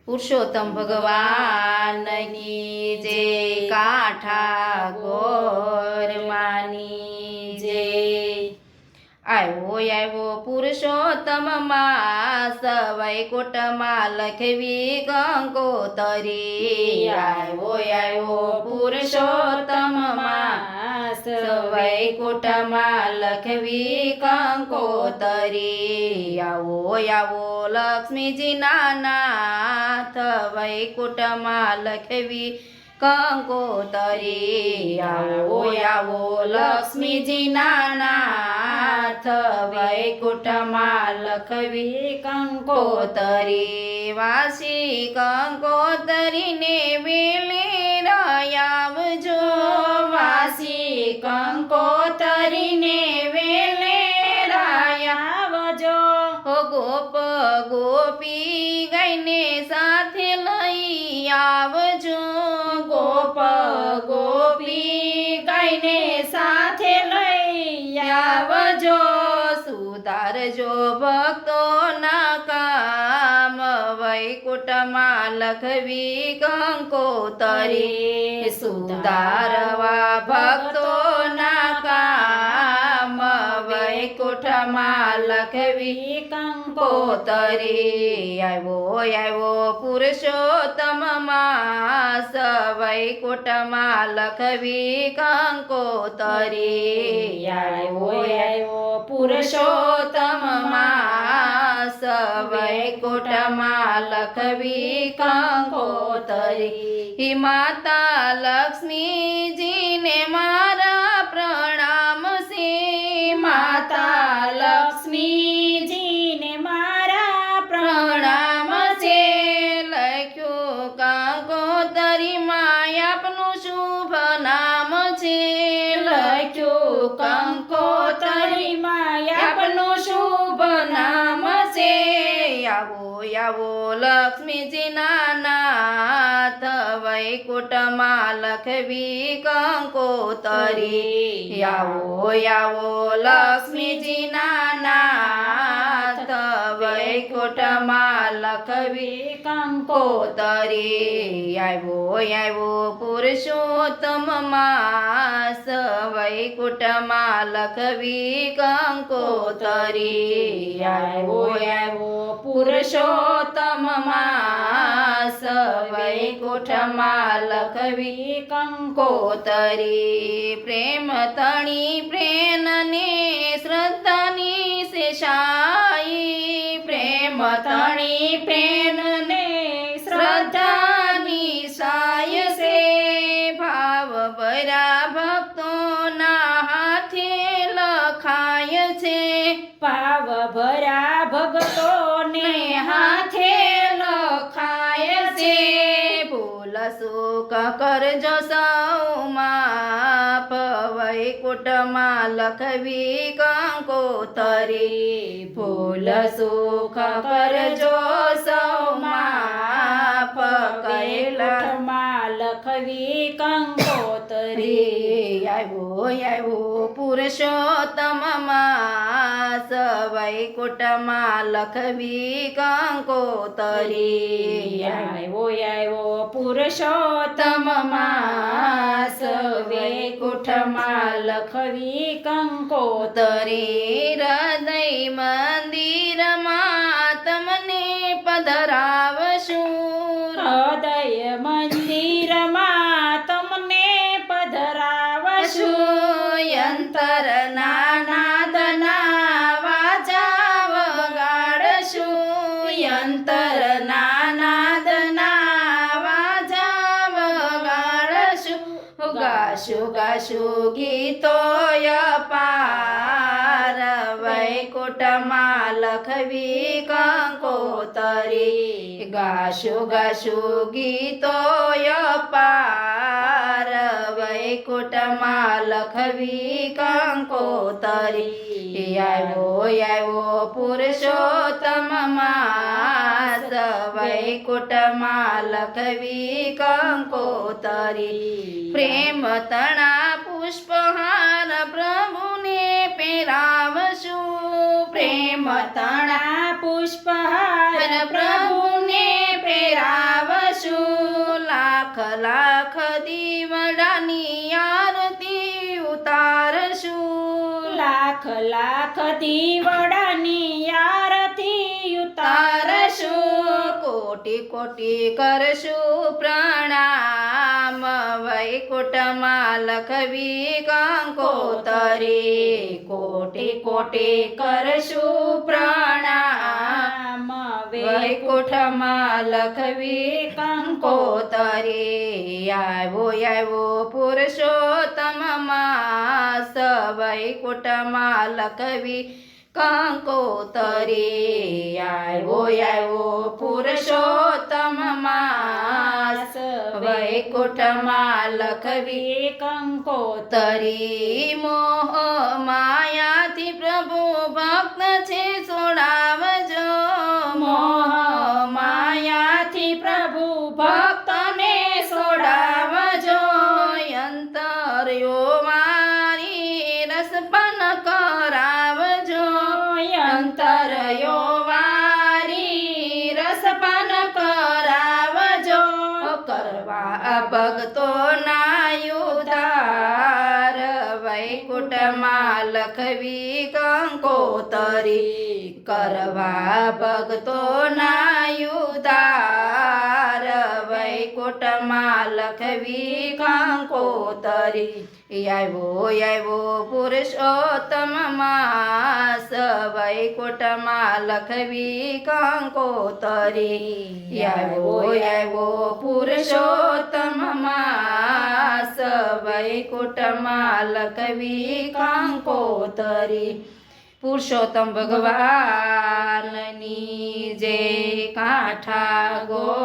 પુરુષોત્તમ ભગવાનની જય, કાંઠા ગોર માની જય। આવ્યો પુરુષોત્તમ માસ, વૈકુંઠમાં લખવી કંકોતરી। આવ્યો પુરુષોત્તમ માસ, વૈકુંઠમાં લખવી કંકોતરી। આવો લક્ષ્મીજીના નાથ, વૈકુંઠમાં લખવી કંકોતરી। આવો લક્ષ્મીજીના નાથ, વૈકુંઠમાં લખવી કંકોતરી। વાસી કંકોતરીને વેલે આવજો, વાસી કંકોતરીને વેલે આવજો। ગોપ ગોપી ગાયને સાથે લઈ આવજો, ગોપ ગોપી ગાયને સાથે લઈ આવજો। સુધારજો ભક્તોના કામ, વૈકુંઠમાં લખવી કંકોતરી। સુધારવા ભક્તોના કામ, વૈકુંઠમાં લખવી કંકોતરી। આવ્યો પુરુષોત્તમ માસ, વૈકુંઠમાં લખવી કંકોતરી। આવ્યો પુરુષોત્તમ માસ, વૈકુંઠમાં લખવી કંકોતરી। માતા લક્ષ્મીજીને મારા પ્રણામ છે, માતા લક્ષ્મીજીને મારા પ્રણામ છે। લખ્યું કંકોતરીમાં આપનું શુભ નામ છે, લખ્યું કંકોતરીમાં આપનું શુભ નામ છે। આવો લક્ષ્મીજીના નાથ, વૈકુંઠમાં લખવી કંકોતરી। આવો લક્ષ્મીજીના નાથ, વૈકુંઠમાં લખવી કંકોતરી। આવ્યો પુરુષોત્તમ માસ, વૈકુંઠમાં લખવી કંકોતરી। આવ્યો પુરુષોત્તમ માસ, વૈકુંઠમાં લખવી કંકોતરી। પ્રેમ તણી પ્રેમને શ્રદ્ધાની શેષાઈ, પ્રેમ તણી પ્રેમને શ્રદ્ધાની સાય છે। ભાવ ભર્યા ભક્તોના હાથે લખાય છે, ભાવ ભર્યા ભક્તોને હાથે લખાય છે। ભૂલ સુખ કરજો સૌ માફ, વૈકુંઠમાં લખવી કંકોતરી। ભૂલ સુખ કરજો સૌ માફ, વૈકુંઠમાં લખવી કંકોતરી। આવ્યો પુરુષોત્તમ માસ, વૈકુંઠમાં લખવી કંકોતરી। આવ્યો પુરુષોત્તમ માસ, વૈકુંઠમાં લખવી કંકોતરી। હૃદય મંદિરમાં તમને પધરાવશું, હૃદય મંદિરમાં તમને પધરાવશું। યંતરના નાદના વાજા વગાડશું, યંતરના નાદના વાજા વગાડશું। ગાશું ગીતો અપાર, વૈકુંઠમાં લખવી કંકોતરી। ગાશું ગીતો અપાર, વૈકુંઠમાં લખવી કંકોતરી। આવ્યો પુરુષોત્તમ માસ, વૈકુંઠમાં લખવી કંકોતરી। પ્રેમ તણા પુષ્પહાર પ્રભુને પહેરાવશું, પ્રેમ તણા પુષ્પહાર પ્રભુને પહેરા દીવડાની આરતી ઉતારશું લાખ લાખ દીવડાની આરતી ઉતારશું કોટી કોટી કરશું પ્રણામ વૈકુંઠમાં લખવી કંકોતરી કોટી કોટી કરશું પ્રણામ વૈકુંઠમાં લખવી કંકોતરી આવ્યો પુરુષોત્તમ માસ વૈકુંઠમાં લખવી કંકોતરી આવ્યો પુરુષોત્તમ માસ વૈકુંઠમાં લખવી કંકોતરી મોહ માયાથી પ્રભુ ભક્ત છે છોડાવજો મોહ માયાથી પ્રભુ ભક્તને છોડાવજો અંતર્યો મારી રસપાન કરાવજો અંતર્યો વારી રસપાન કરાવજો કરવા ભક્તોના ઉદ્ધાર વૈકુંઠમાં લખવી કંકોતરી કરવા ભક્તોના ઉદ્ધાર વૈકુંઠમાં લખવી કંકોતરી આવ્યો પુરુષોત્તમ માસ વૈકુંઠમાં લખવી કંકોતરી આવ્યો પુરુષોત્તમ માસ વૈકુંઠમાં લખવી કંકોતરી પુરુષોત્તમ ભગવાનની જય કાંઠા ગો